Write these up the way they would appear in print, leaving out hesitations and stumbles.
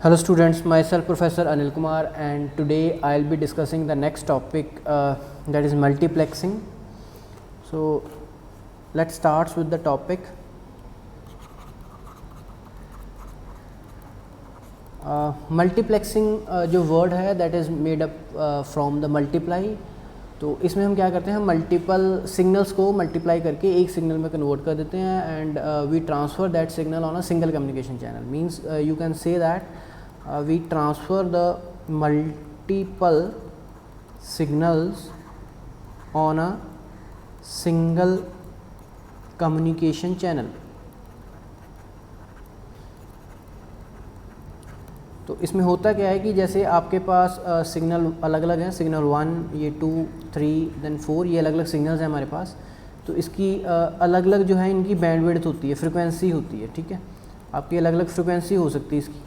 Hello students, myself Professor Anil Kumar, and today I'll be discussing the next topic that is multiplexing. So let's start with the topic. Multiplexing जो word है that is made up from the multiply. तो इसमें हम क्या करते हैं, multiple signals को multiply करके एक सिग्नल में कन्वर्ट कर देते हैं and we transfer that signal on a single communication channel. Means you can say that we transfer the multiple signals on a single communication channel. तो इसमें होता क्या है कि जैसे आपके पास सिग्नल अलग अलग हैं, सिग्नल 1, ये 2, 3, देन 4, ये अलग अलग सिग्नल्स हैं हमारे पास. तो इसकी अलग अलग जो है इनकी बैंडविड्थ होती है, फ्रिक्वेंसी होती है. ठीक है, आपकी अलग अलग फ्रिक्वेंसी हो सकती है. इसकी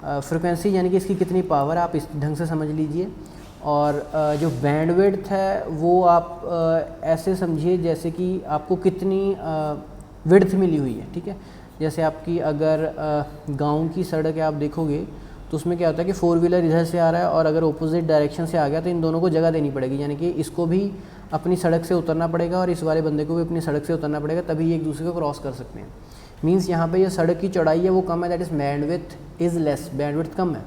फ्रिक्वेंसी यानी कि इसकी कितनी पावर, आप इस ढंग से समझ लीजिए. और जो बैंडविड्थ है वो आप ऐसे समझिए जैसे कि आपको कितनी विड्थ मिली हुई है. ठीक है, जैसे आपकी अगर गांव की सड़क है आप देखोगे तो उसमें क्या होता है कि 4 व्हीलर इधर से आ रहा है और अगर ऑपोजिट डायरेक्शन से आ गया तो इन दोनों को जगह देनी पड़ेगी. यानी कि इसको भी अपनी सड़क से उतरना पड़ेगा और इस वाले बंदे को भी अपनी सड़क से उतरना पड़ेगा, तभी एक दूसरे को क्रॉस कर सकते हैं. मीन्स यहाँ पे ये सड़क की चौड़ाई है वो कम है, that is bandwidth is less, bandwidth कम है.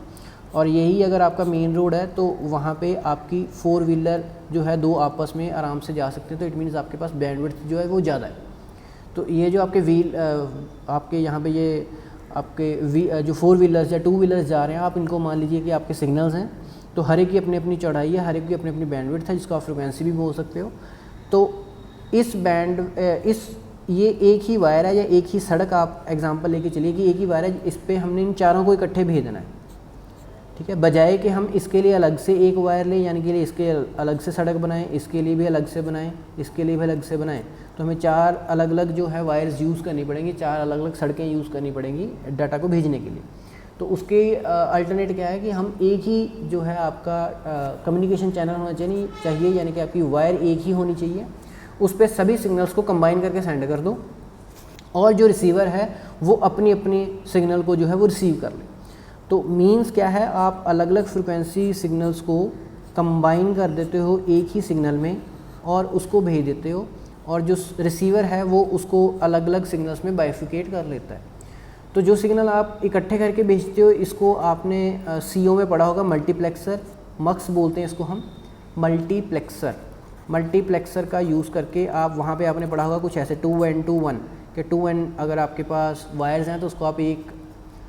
और यही अगर आपका मेन रोड है तो वहाँ पे आपकी 4 व्हीलर जो है दो आपस में आराम से जा सकते हैं. तो इट मीन्स आपके पास बैंडविड्थ जो है वो ज़्यादा है. तो ये जो आपके व्हील आपके यहाँ पे ये आपके जो 4 व्हीलर्स या 2 व्हीलर्स जा रहे हैं, आप इनको मान लीजिए कि आपके सिग्नल्स हैं. तो हर एक की अपनी अपनी चौड़ाई है, हर एक की अपनी अपनी बैंडविड्थ है, जिसको आप फ्रिक्वेंसी भी बोल सकते हो. तो ये एक ही वायर है या एक ही सड़क, आप एग्जांपल लेके चलिए कि एक ही वायर है, इस पे हमने इन चारों को इकट्ठे भेजना है. ठीक है, बजाय कि हम इसके लिए अलग से एक वायर लें, यानी कि इसके अलग से सड़क बनाएं, इसके लिए भी अलग से बनाएं, इसके लिए भी अलग से बनाएं, तो हमें 4 अलग अलग जो है वायर्स यूज़ करनी पड़ेंगी, 4 अलग अलग सड़कें यूज़ करनी पड़ेंगी डाटा को भेजने के लिए. तो उसके अल्टरनेट क्या है कि हम एक ही जो है आपका कम्युनिकेशन चैनल होना चाहिए, यानी कि आपकी वायर एक ही होनी चाहिए. उस पर सभी सिग्नल्स को कंबाइन करके सेंड कर दो और जो रिसीवर है वो अपनी अपनी सिग्नल को जो है वो रिसीव कर ले. तो मीन्स क्या है, आप अलग अलग फ्रिक्वेंसी सिग्नल्स को कंबाइन कर देते हो एक ही सिग्नल में और उसको भेज देते हो, और जो रिसीवर है वो उसको अलग अलग सिग्नल्स में बाइफिकेट कर लेता है. तो जो सिग्नल आप इकट्ठे करके भेजते हो इसको आपने CO में पढ़ा होगा, मल्टीप्लेक्सर, मक्स बोलते हैं इसको हम, मल्टीप्लेक्सर. मल्टीप्लेक्सर का यूज़ करके आप वहाँ पे आपने पढ़ा होगा कुछ ऐसे 2n to 1 कि 2n अगर आपके पास वायर्स हैं तो उसको आप एक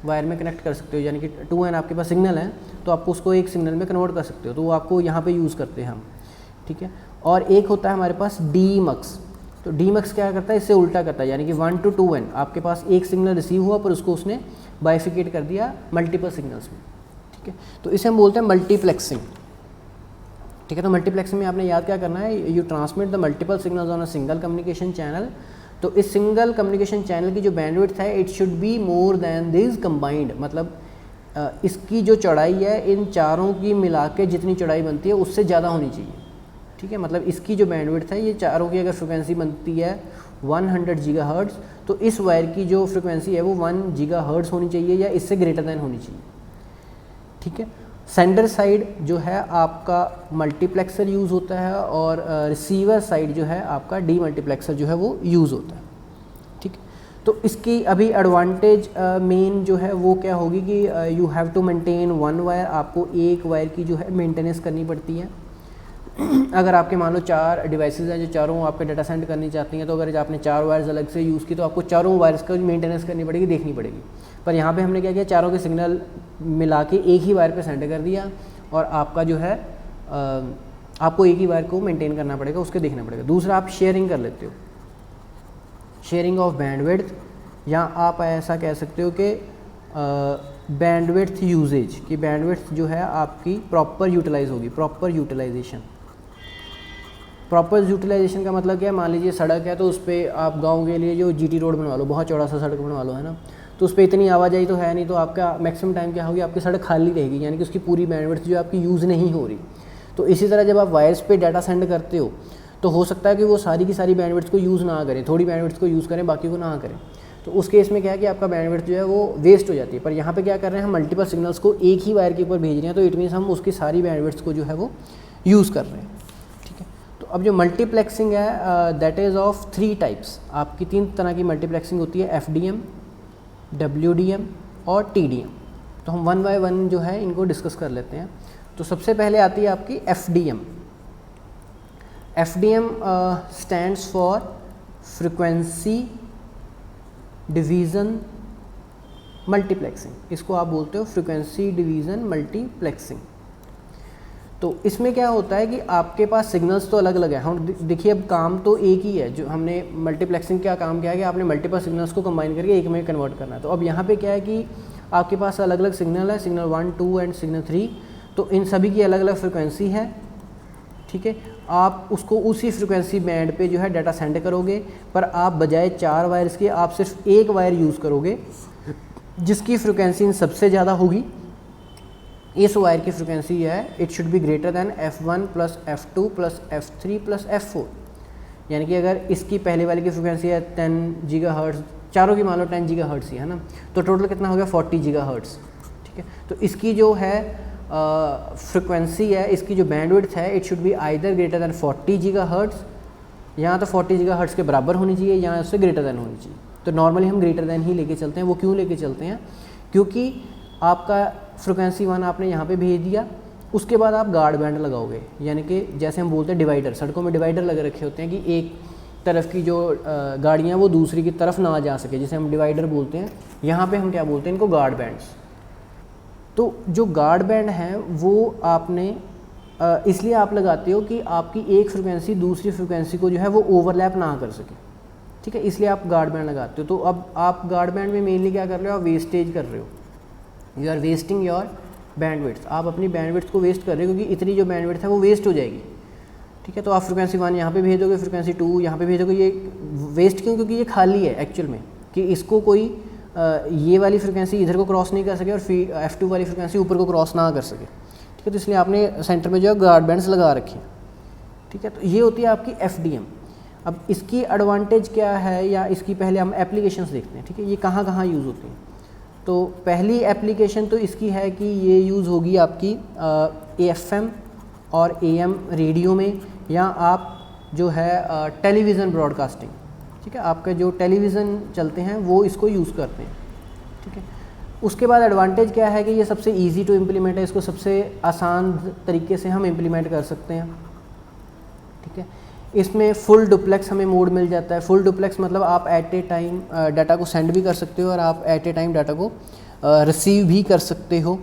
वायर में कनेक्ट कर सकते हो, यानी कि 2n आपके पास सिग्नल है तो आपको उसको एक सिग्नल में कन्वर्ट कर सकते हो. तो वो आपको यहाँ पे यूज़ करते हैं हम. ठीक है, और एक होता है हमारे पास डीमक्स. तो डीमक्स क्या करता है, इससे उल्टा करता है, यानी कि 1 to 2n आपके पास एक सिग्नल रिसीव हुआ पर उसको उसने बाइफिकेट कर दिया मल्टीपल सिग्नल्स में. ठीक है, तो इसे हम बोलते हैं मल्टीप्लेक्सिंग. ठीक है, तो मल्टीप्लेक्सिंग में आपने याद क्या करना है, you transmit the multiple signals on a single communication channel. तो इस सिंगल कम्युनिकेशन चैनल की जो बैंडविड्थ है it should be more than this combined. मतलब इसकी जो चौड़ाई है इन चारों की मिला के जितनी चौड़ाई बनती है उससे ज़्यादा होनी चाहिए. ठीक है, मतलब इसकी जो बैंडविड्थ है, ये चारों की अगर फ्रिक्वेंसी बनती है 100 गीगाहर्ट्ज़, तो इस वायर की जो फ्रिक्वेंसी है वो 1 गीगाहर्ट्ज़ होनी चाहिए या इससे ग्रेटर दैन होनी चाहिए. ठीक है, सेंडर साइड जो है आपका मल्टीप्लेक्सर यूज़ होता है और रिसीवर साइड जो है आपका डीमल्टीप्लेक्सर जो है वो यूज़ होता है. ठीक है, तो इसकी अभी एडवांटेज मेन जो है वो क्या होगी कि you have to maintain 1 wire. आपको एक वायर की जो है मेंटेनेंस करनी पड़ती है. अगर आपके मान लो 4 डिवाइसेस हैं जो चारों आपके डाटा सेंड करनी चाहती हैं, तो अगर आपने 4 वायर्स अलग से यूज़ की तो आपको चारों वायर्स का मेंटेनेंस करनी पड़ेगी, देखनी पड़ेगी. पर यहाँ पे हमने क्या किया, चारों के सिग्नल मिला के एक ही वायर पे सेंड कर दिया और आपका जो है आपको एक ही वायर को मेंटेन करना पड़ेगा, उसके देखना पड़ेगा. दूसरा, आप शेयरिंग कर लेते हो, शेयरिंग ऑफ बैंडविड्थ, या आप ऐसा कह सकते हो कि बैंडविड्थ यूजेज की बैंडविड्थ जो है आपकी प्रॉपर यूटिलाइज होगी. प्रॉपर यूटिलाइजेशन का मतलब क्या है, मान लीजिए सड़क है तो उस पर आप गांव के लिए जो GT रोड बनवा लो, बहुत चौड़ा सा सड़क बनवा लो, है ना, तो उस पर इतनी आवाजाही तो है नहीं, तो आपका मैक्सिमम टाइम क्या होगी, आपकी सड़क खाली रहेगी, यानी कि उसकी पूरी बैंडविड्थ जो आपकी यूज़ नहीं हो रही. तो इसी तरह जब आप वायर्स पे डाटा सेंड करते हो तो हो सकता है कि वो सारी की सारी बैंडविड्थ को यूज़ ना करें, थोड़ी बैंडविड्थ को यूज़ करें, बाकी को ना करें. तो उस केस में क्या है कि आपका बैंडविड्थ जो है वो वेस्ट हो जाती है। पर यहाँ पे क्या कर रहे हैं हम मल्टीपल सिग्नल्स को एक ही वायर के ऊपर भेज रहे हैं, तो इट मीन्स हम उसकी सारी बैंडविड्थ को जो है वो यूज़ कर रहे हैं, ठीक है। तो अब जो मल्टीप्लेक्सिंग है दैट इज़ ऑफ 3 टाइप्स। आपकी 3 तरह की मल्टीप्लेक्सिंग होती है, FDM, WDM और TDM। तो हम 1 बाय 1 जो है इनको डिस्कस कर लेते हैं। तो सबसे पहले आती है आपकी FDM। FDM stands for frequency division multiplexing. इसको आप बोलते हो फ्रिक्वेंसी डिवीज़न मल्टीप्लेक्सिंग। तो इसमें क्या होता है कि आपके पास सिग्नल्स तो अलग अलग है। हम देखिए अब काम तो एक ही है, जो हमने मल्टीप्लेक्सिंग क्या काम किया है कि आपने मल्टीपल सिग्नल्स को कंबाइन करके एक में कन्वर्ट करना है। तो अब यहाँ पे क्या है कि आपके पास अलग अलग सिग्नल है, सिग्नल 1, 2 एंड सिग्नल 3। तो इन सभी की अलग अलग फ्रिक्वेंसी है, ठीक है। आप उसको उसी फ्रिक्वेंसी बैंड पे जो है डाटा सेंड करोगे, पर आप बजाय 4 वायर्स के आप सिर्फ एक वायर यूज़ करोगे जिसकी फ्रिक्वेंसी सबसे ज़्यादा होगी। इस वायर की फ्रिक्वेंसी है it should be greater than F1 plus F2 plus F3 plus F4। यानी कि अगर इसकी पहले वाले की फ्रिक्वेंसी है 10 GHz, चारों की मान लो 10 GHz ही है ना, तो टोटल कितना हो गया 40 GHz, ठीक है। तो इसकी जो है फ्रिक्वेंसी है, इसकी जो बैंडविड्थ है it should be either greater than 40 GHz, यहाँ तो 40 GHz के बराबर होनी चाहिए, यहाँ उससे ग्रेटर दैन होनी चाहिए। तो नॉर्मली हम ग्रेटर दैन ही लेके चलते हैं। वो क्यों लेके चलते हैं? क्योंकि आपका फ्रिक्वेंसी 1 आपने यहाँ पे भेज दिया, उसके बाद आप गार्ड बैंड लगाओगे, यानी कि जैसे हम बोलते हैं डिवाइडर, सड़कों में डिवाइडर लगे रखे होते हैं कि एक तरफ की जो गाड़ियाँ वो दूसरी की तरफ ना जा सके, जिसे हम डिवाइडर बोलते हैं। यहाँ पे हम क्या बोलते हैं इनको? Guard bands. तो जो गार्ड बैंड है वो आपने इसलिए आप लगाते हो कि आपकी एक फ्रिक्वेंसी दूसरी फ्रिक्वेंसी को जो है वो ओवरलैप ना कर सके, ठीक है, इसलिए आप गार्ड बैंड लगाते हो। तो अब आप गार्ड बैंड में मेनली क्या कर रहे हो? आप वेस्टेज कर रहे हो, you are wasting your bandwidth. आप अपनी बैंडविड्थ को वेस्ट कर रहे हो, क्योंकि इतनी जो बैंडविड्थ है वो वेस्ट हो जाएगी, ठीक है। तो आप फ्रिक्वेंसी 1 यहाँ पे भेजोगे, फ्रिक्वेंसी 2 यहाँ पे भेजोगे, ये वेस्ट क्यों? क्योंकि ये खाली है एक्चुअल में, कि इसको कोई ये वाली फ्रिक्वेंसी इधर को क्रॉस नहीं कर सके और F2 वाली फ्रिक्वेंसी ऊपर को क्रॉस ना कर सके, ठीक है। तो इसलिए आपने सेंटर में जो है गार्ड बैंड्स लगा रखे हैं, ठीक है। तो ये होती है आपकी FDM। अब इसकी एडवांटेज क्या है, या इसकी पहले हम एप्लीकेशंस देखते हैं, ठीक है, ये कहाँ कहाँ यूज़ होती हैं। तो पहली एप्लीकेशन तो इसकी है कि ये यूज़ होगी आपकी AFM और AM रेडियो में, या आप जो है टेलीविज़न ब्रॉडकास्टिंग, ठीक है, आपके जो टेलीविज़न चलते हैं वो इसको यूज़ करते हैं, ठीक है। उसके बाद एडवांटेज क्या है कि ये सबसे इजी टू इम्प्लीमेंट है, इसको सबसे आसान तरीके से हम इम्प्लीमेंट कर सकते हैं, ठीक है। इसमें फुल डुप्लेक्स हमें मोड मिल जाता है। फुल डुप्लेक्स मतलब आप एट ए टाइम डाटा को सेंड भी कर सकते हो और आप एट ए टाइम डाटा को रिसीव भी कर सकते हो,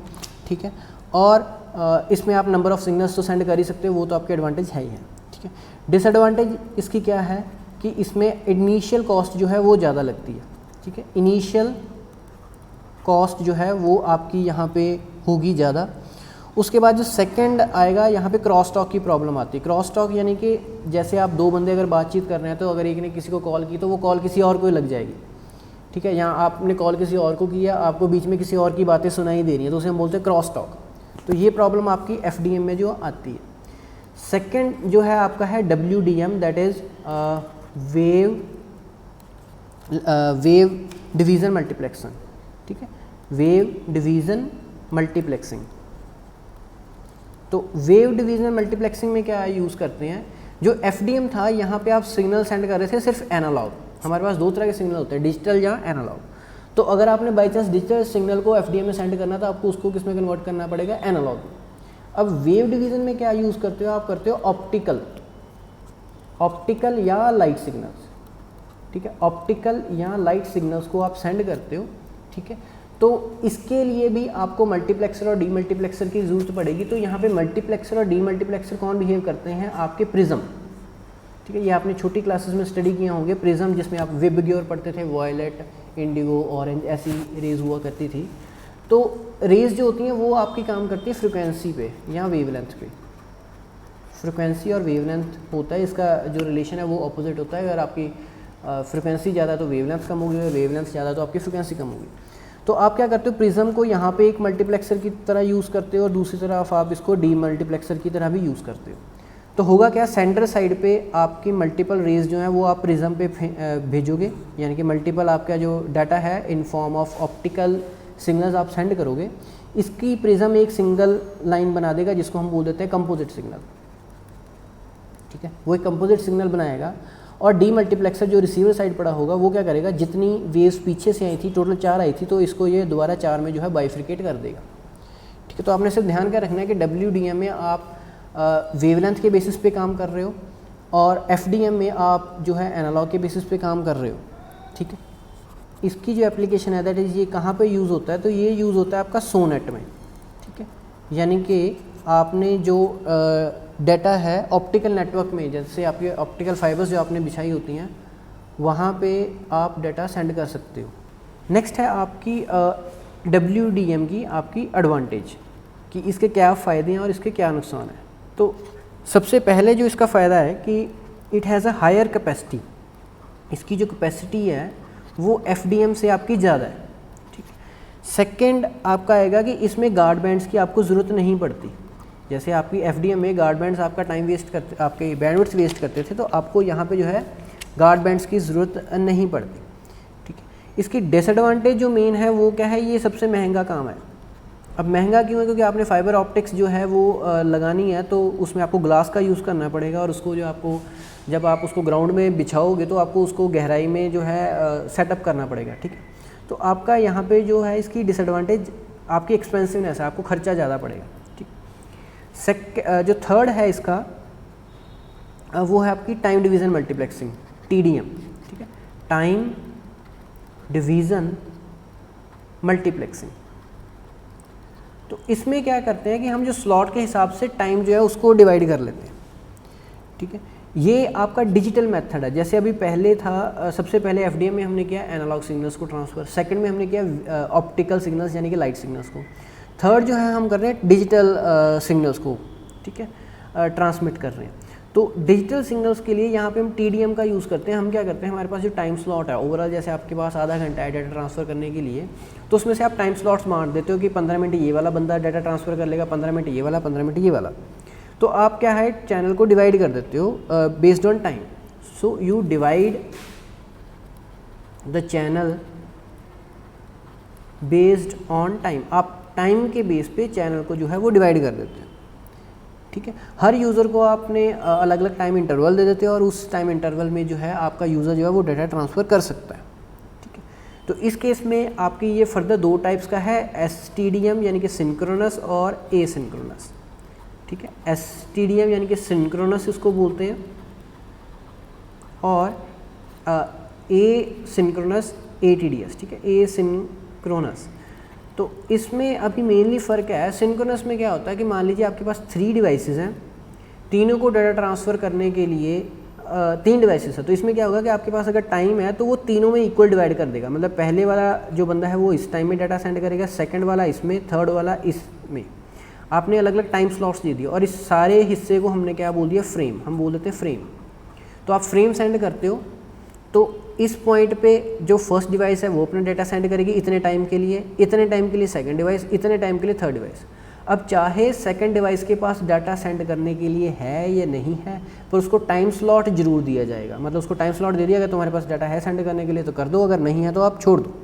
ठीक है। और इसमें आप नंबर ऑफ़ सिग्नल्स तो सेंड कर ही सकते हो, वो तो आपके एडवांटेज है ही है, ठीक है। डिसएडवांटेज इसकी क्या है कि इसमें इनिशियल कॉस्ट जो है वो ज़्यादा लगती है, ठीक है। इनिशियल कॉस्ट जो है वो आपकी यहाँ पे होगी ज़्यादा। उसके बाद जो सेकंड आएगा, यहाँ पे क्रॉस टॉक की प्रॉब्लम आती है। क्रॉस टॉक यानी कि जैसे आप 2 बंदे अगर बातचीत कर रहे हैं, तो अगर एक ने किसी को कॉल की तो वो कॉल किसी और को लग जाएगी, ठीक है। यहाँ आपने कॉल किसी और को किया, आपको बीच में किसी और की बातें सुनाई दे रही हैं, तो उसे हम बोलते हैं क्रॉस टॉक। तो ये प्रॉब्लम आपकी FDM में जो आती है। सेकेंड जो है आपका है WDM, that is wave division multiplexing, ठीक है, वेव डिवीज़न मल्टीप्लेक्सिंग। तो वेव डिवीज़न मल्टीप्लेक्सिंग में क्या यूज़ करते हैं? जो FDM था, यहाँ पे आप सिग्नल सेंड कर रहे थे सिर्फ एनालॉग। हमारे पास 2 तरह के सिग्नल होते हैं, डिजिटल या एनालॉग। तो अगर आपने बाई चांस डिजिटल सिग्नल को FDM में सेंड करना था, आपको उसको किस में कन्वर्ट करना पड़ेगा? एनालॉग। अब वेव डिवीज़न में क्या यूज़ करते हो? आप करते हो ऑप्टिकल या लाइट सिग्नल्स, ठीक है। ऑप्टिकल या लाइट सिग्नल्स को आप सेंड करते हो, ठीक है। तो इसके लिए भी आपको मल्टीप्लेक्सर और डीमल्टीप्लेक्सर की ज़रूरत पड़ेगी। तो यहाँ पे मल्टीप्लेक्सर और डीमल्टीप्लेक्सर कौन बिहेव करते हैं? आपके प्रिज्म, ठीक है। ये आपने छोटी क्लासेस में स्टडी किए होंगे। प्रिज्म जिसमें आप विबग्योर पढ़ते थे, वॉयलेट, इंडिगो, ऑरेंज, ऐसी रेज हुआ करती थी। तो रेज जो होती हैं वो आपकी काम करती है फ्रिक्वेंसी पे या वेवलेंथ पे। फ्रिक्वेंसी और वेवलेंथ होता है, इसका जो रिलेशन है वो अपोजिट होता है। अगर आपकी फ्रिक्वेंसी ज़्यादा तो वेवलेंथ कम होगी, और वेवलेंथ ज़्यादा तो आपकी फ्रिक्वेंसी कम होगी। तो आप क्या करते हो? प्रिज्म को यहाँ पे एक मल्टीप्लेक्सर की तरह यूज़ करते हो, और दूसरी तरफ आप इसको डीमल्टीप्लेक्सर की तरह भी यूज़ करते हो। तो होगा क्या, सेंटर साइड पे आपकी मल्टीपल रेज जो है वो आप प्रिज्म पे भेजोगे, यानी कि मल्टीपल आपका जो डाटा है in form of optical signals आप सेंड करोगे। इसकी प्रिज्म एक सिंगल लाइन बना देगा जिसको हम बोल देते हैं कंपोजिट सिग्नल, ठीक है। वो एक कंपोजिट सिग्नल बनाएगा और डी मल्टीप्लेक्सर जो रिसीवर साइड पड़ा होगा वो क्या करेगा, जितनी वेव्स पीछे से आई थी, टोटल 4 आई थी, तो इसको ये दोबारा 4 में जो है बाइफ्रिकेट कर देगा, ठीक है। तो आपने सिर्फ ध्यान क्या रखना है कि WDM में आप वेवलेंथ के बेसिस पे काम कर रहे हो और FDM में आप जो है एनालॉग के बेसिस पे काम कर रहे हो, ठीक है। इसकी जो एप्लीकेशन है दैट इज़ ये कहाँ पे यूज़ होता है, तो ये यूज़ होता है आपका सोनेट में, ठीक है। यानी कि आपने जो डाटा है ऑप्टिकल नेटवर्क में, जैसे आपके ऑप्टिकल फाइबर्स जो आपने बिछाई होती हैं वहाँ पे आप डाटा सेंड कर सकते हो। नेक्स्ट है आपकी WDM की आपकी एडवांटेज कि इसके क्या फ़ायदे हैं और इसके क्या नुकसान हैं। तो सबसे पहले जो इसका फ़ायदा है कि it has a higher capacity, इसकी जो कैपेसिटी है वो FDM से आपकी ज़्यादा है, ठीक है। सेकेंड आपका आएगा कि इसमें गार्ड बैंड्स की आपको ज़रूरत नहीं पड़ती। जैसे आपकी FDM में गार्ड बैंड्स आपका टाइम वेस्ट करते, आपके बैंडविड्थ वेस्ट करते थे, तो आपको यहाँ पे जो है गार्ड बैंड्स की ज़रूरत नहीं पड़ती, ठीक है। इसकी डिसएडवांटेज जो मेन है वो क्या है, ये सबसे महंगा काम है। अब महंगा क्यों है, क्योंकि आपने फाइबर ऑप्टिक्स जो है वो लगानी है, तो उसमें आपको ग्लास का यूज़ करना पड़ेगा और उसको जो आपको जब आप उसको ग्राउंड में बिछाओगे तो आपको उसको गहराई में जो है सेटअप करना पड़ेगा, ठीक है। तो आपका यहाँ पे जो है इसकी डिसएडवांटेज आपकी एक्सपेंसिवनेस है, आपको खर्चा ज़्यादा पड़ेगा, ठीक। जो थर्ड है इसका वो है आपकी टाइम डिवीज़न मल्टीप्लेक्सिंग, TDM, ठीक है, टाइम डिवीज़न मल्टीप्लेक्सिंग। तो इसमें क्या करते हैं कि हम जो स्लॉट के हिसाब से टाइम जो है उसको डिवाइड कर लेते हैं, ठीक है। ये आपका डिजिटल मेथड है। जैसे अभी पहले था, सबसे पहले FDM में हमने किया एनालॉग सिग्नल्स को ट्रांसफ़र, सेकंड में हमने किया ऑप्टिकल सिग्नल्स यानी कि लाइट सिग्नल्स को, थर्ड जो है हम कर रहे हैं डिजिटल सिग्नल्स को, ठीक है, ट्रांसमिट कर रहे हैं। तो डिजिटल सिग्नल्स के लिए यहाँ पे हम TDM का यूज़ करते हैं। हम क्या करते हैं, हमारे पास जो टाइम स्लॉट है ओवरऑल, जैसे आपके पास आधा घंटा है डाटा ट्रांसफ़र करने के लिए, तो उसमें से आप टाइम स्लॉट्स मान देते हो कि 15 मिनट ये वाला बंदा डाटा ट्रांसफ़र कर लेगा, 15 मिनट ये वाला, 15 मिनट ये वाला। तो आप क्या है चैनल को डिवाइड कर देते हो based on time. So you divide the channel based on time, आप टाइम के बेस पे चैनल को जो है वो डिवाइड कर देते हैं, ठीक है। हर यूज़र को आपने अलग अलग टाइम इंटरवल दे देते हो और उस टाइम इंटरवल में जो है आपका यूज़र जो है वो डाटा ट्रांसफ़र कर सकता है, ठीक है। तो इस केस में आपकी ये फर्दर 2 टाइप्स का है, STDM यानी कि सिंक्रोनस और एसिंक्रोनस, ठीक है। STDM यानी कि सिंक्रोनस इसको बोलते हैं और एसिंक्रोनस ATDS, ठीक है, एसिंक्रोनस। तो इसमें अभी मेनली फ़र्क क्या है, सिंक्रोनस में क्या होता है कि मान लीजिए आपके पास 3 डिवाइसेस हैं, तीनों को डाटा ट्रांसफ़र करने के लिए 3 डिवाइसेस है, तो इसमें क्या होगा कि आपके पास अगर टाइम है तो वो तीनों में इक्वल डिवाइड कर देगा। मतलब पहले वाला जो बंदा है वो इस टाइम में डाटा सेंड करेगा, सेकंड वाला इसमें, थर्ड वाला इसमें। आपने अलग अलग टाइम स्लॉट्स दे दिए और इस सारे हिस्से को हमने क्या बोल दिया, फ्रेम, हम बोल देते हैं फ्रेम। तो आप फ्रेम सेंड करते हो, तो इस पॉइंट पे जो फर्स्ट डिवाइस है वो अपना डाटा सेंड करेगी इतने टाइम के लिए, इतने टाइम के लिए सेकंड डिवाइस, इतने टाइम के लिए थर्ड डिवाइस। अब चाहे सेकंड डिवाइस के पास डाटा सेंड करने के लिए है या नहीं है, पर उसको टाइम स्लॉट जरूर दिया जाएगा। मतलब उसको टाइम स्लॉट दे दिया, अगर तुम्हारे पास डाटा है सेंड करने के लिए तो कर दो, अगर नहीं है तो आप छोड़ दो,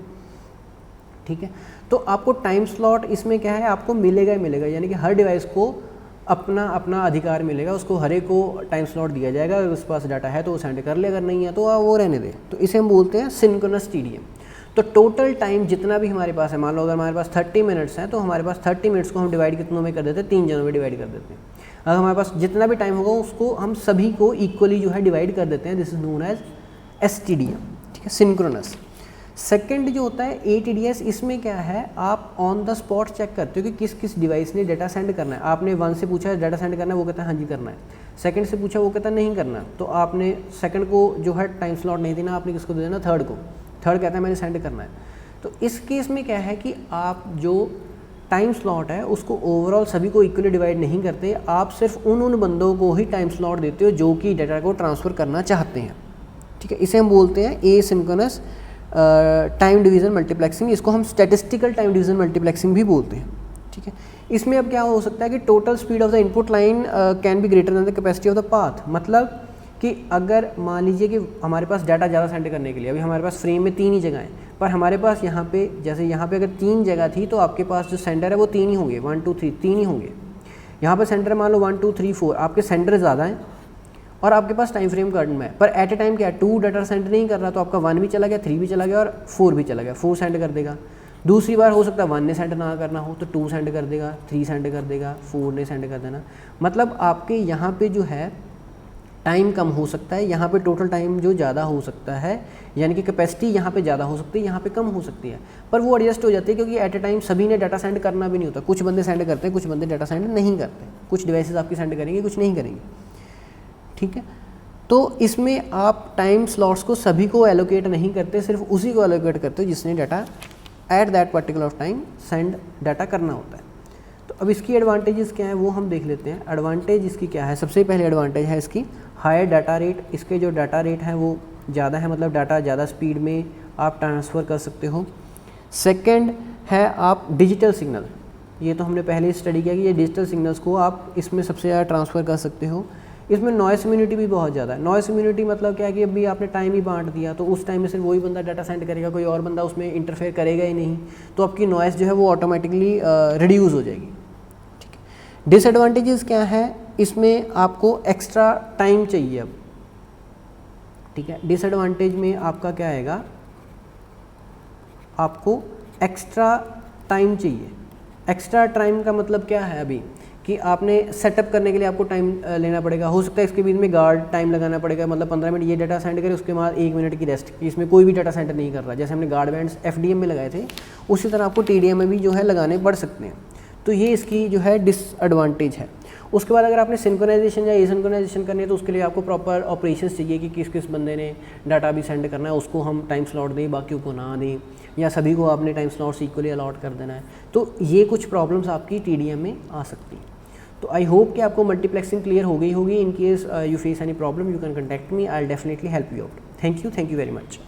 ठीक है। तो आपको टाइम स्लॉट इसमें क्या है, आपको मिलेगा ही मिलेगा, यानी कि हर डिवाइस को अपना अपना अधिकार मिलेगा, उसको हर एक को टाइम स्लॉट दिया जाएगा। अगर उसके पास डाटा है तो वो सेंड कर ले, अगर नहीं है तो वो रहने दे। तो इसे हम बोलते हैं सिंक्रोनस TDM। तो टोटल टाइम जितना भी हमारे पास है, मान लो अगर हमारे पास 30 मिनट्स हैं तो हमारे पास 30 मिनट्स को हम डिवाइड कितनों में कर देते हैं, 3 जनों में डिवाइड कर देते हैं। अगर हमारे पास जितना भी टाइम होगा उसको हम सभी को इक्वली जो है डिवाइड कर देते हैं। This is known as STDM, ठीक है, सिंक्रोनस। सेकंड जो होता है ATDS, इसमें क्या है, आप ऑन द स्पॉट चेक करते हो कि किस किस डिवाइस ने डाटा सेंड करना है। आपने 1 से पूछा है डाटा सेंड करना है, वो कहता है हाँ जी करना है। सेकंड से पूछा, वो कहता है नहीं करना, तो आपने सेकंड को जो है टाइम स्लॉट नहीं देना, आपने किसको दे देना, थर्ड को। थर्ड कहता है मैंने सेंड करना है। तो इस केस में क्या है कि आप जो टाइम स्लॉट है उसको ओवरऑल सभी को इक्वली डिवाइड नहीं करते, आप सिर्फ उन बंदों को ही टाइम स्लॉट देते हो जो कि डाटा को ट्रांसफ़र करना चाहते हैं, ठीक है। इसे हम बोलते हैं एसिंक्रोनस टाइम डिवीज़न मल्टीप्लेक्सिंग। इसको हम स्टैटिस्टिकल टाइम डिवीज़न मल्टीप्लेक्सिंग भी बोलते हैं, ठीक है। इसमें अब क्या हो सकता है कि total speed of the input line can be greater than the capacity of the path. मतलब कि अगर मान लीजिए कि हमारे पास डाटा ज़्यादा सेंड करने के लिए अभी हमारे पास फ्रेम में 3 ही जगह हैं, पर हमारे पास यहाँ पे जैसे यहाँ पे अगर 3 जगह थी तो आपके पास जो सेंडर है वो 3 ही होंगे, 1 2 3 3 ही होंगे। यहाँ पर सेंडर मान लो 1 2 3 4, आपके सेंडर ज़्यादा हैं और आपके पास टाइम फ्रेम कम है, पर एट ए टाइम क्या 2 डाटा सेंड नहीं कर रहा, तो आपका 1 भी चला गया, 3 भी चला गया और 4 भी चला गया, 4 सेंड कर देगा। दूसरी बार हो सकता है 1 ने सेंड ना करना हो तो 2 सेंड कर देगा, 3 सेंड कर देगा, 4 ने सेंड कर देना। मतलब आपके यहाँ पे जो है टाइम कम हो सकता है, यहाँ पे टोटल टाइम जो ज़्यादा हो सकता है, यानी कि कैपेसिटी यहाँ पे ज़्यादा हो सकती है, यहाँ पे कम हो सकती है, पर वो एडजस्ट हो जाती है क्योंकि एट ए टाइम सभी ने डाटा सेंड करना भी नहीं होता। कुछ बंदे सेंड करते हैं, कुछ बंदे डाटा सेंड नहीं करते, कुछ डिवाइसेस आपकी सेंड करेंगे, कुछ नहीं करेंगे, ठीक है। तो इसमें आप टाइम स्लॉट्स को सभी को एलोकेट नहीं करते, सिर्फ उसी को एलोकेट करते हो जिसने data at that particular time send data करना होता है। तो अब इसकी एडवांटेजेस क्या है वो हम देख लेते हैं। एडवांटेज इसकी क्या है, सबसे पहले एडवांटेज है इसकी हायर डाटा रेट। इसके जो डाटा रेट है वो ज़्यादा है, मतलब डाटा ज़्यादा स्पीड में आप ट्रांसफ़र कर सकते हो। सेकंड है आप डिजिटल सिग्नल, ये तो हमने पहले स्टडी किया कि ये डिजिटल सिग्नल्स को आप इसमें सबसे ज़्यादा ट्रांसफ़र कर सकते हो। इसमें नॉइस इम्यूनिटी भी बहुत ज़्यादा है। नॉइस इम्यूनिटी मतलब क्या है कि अभी आपने टाइम ही बांट दिया तो उस टाइम में सिर्फ वही बंदा डाटा सेंड करेगा, कोई और बंदा उसमें इंटरफेयर करेगा ही नहीं, तो आपकी नॉइस जो है वो ऑटोमेटिकली रिड्यूस हो जाएगी, ठीक है। डिसएडवांटेजेस क्या है, इसमें आपको एक्स्ट्रा टाइम चाहिए अब, ठीक है। डिसएडवांटेज में आपका क्या आएगा, आपको एक्स्ट्रा टाइम चाहिए। एक्स्ट्रा टाइम का मतलब क्या है अभी कि आपने सेटअप करने के लिए आपको टाइम लेना पड़ेगा। हो सकता है इसके बीच में गार्ड टाइम लगाना पड़ेगा, मतलब 15 मिनट ये डाटा सेंड करे, उसके बाद 1 मिनट की रेस्ट, इसमें कोई भी डाटा सेंड नहीं कर रहा। जैसे हमने गार्ड बैंड्स FDM में लगाए थे, उसी तरह आपको TDM में भी जो है लगाने पड़ सकते हैं। तो ये इसकी जो है डिसएडवांटेज है। उसके बाद अगर आपने सिंक्रोनाइजेशन या एसिंक्रोनाइजेशन करनी है तो उसके लिए आपको प्रॉपर ऑपरेशंस चाहिए कि किस किस बंदे ने डाटा भी सेंड करना है, उसको हम टाइम स्लॉट दें, बाकियों को ना दें, या सभी को आपने टाइम स्लॉट्स इक्वली अलॉट कर देना है। तो ये कुछ प्रॉब्लम्स आपकी TDM में आ सकती हैं। तो आई होप कि आपको मल्टीप्लेक्सिंग क्लियर हो गई होगी। In case you face any problem you can contact me, I will definitely help you out. Thank you very much.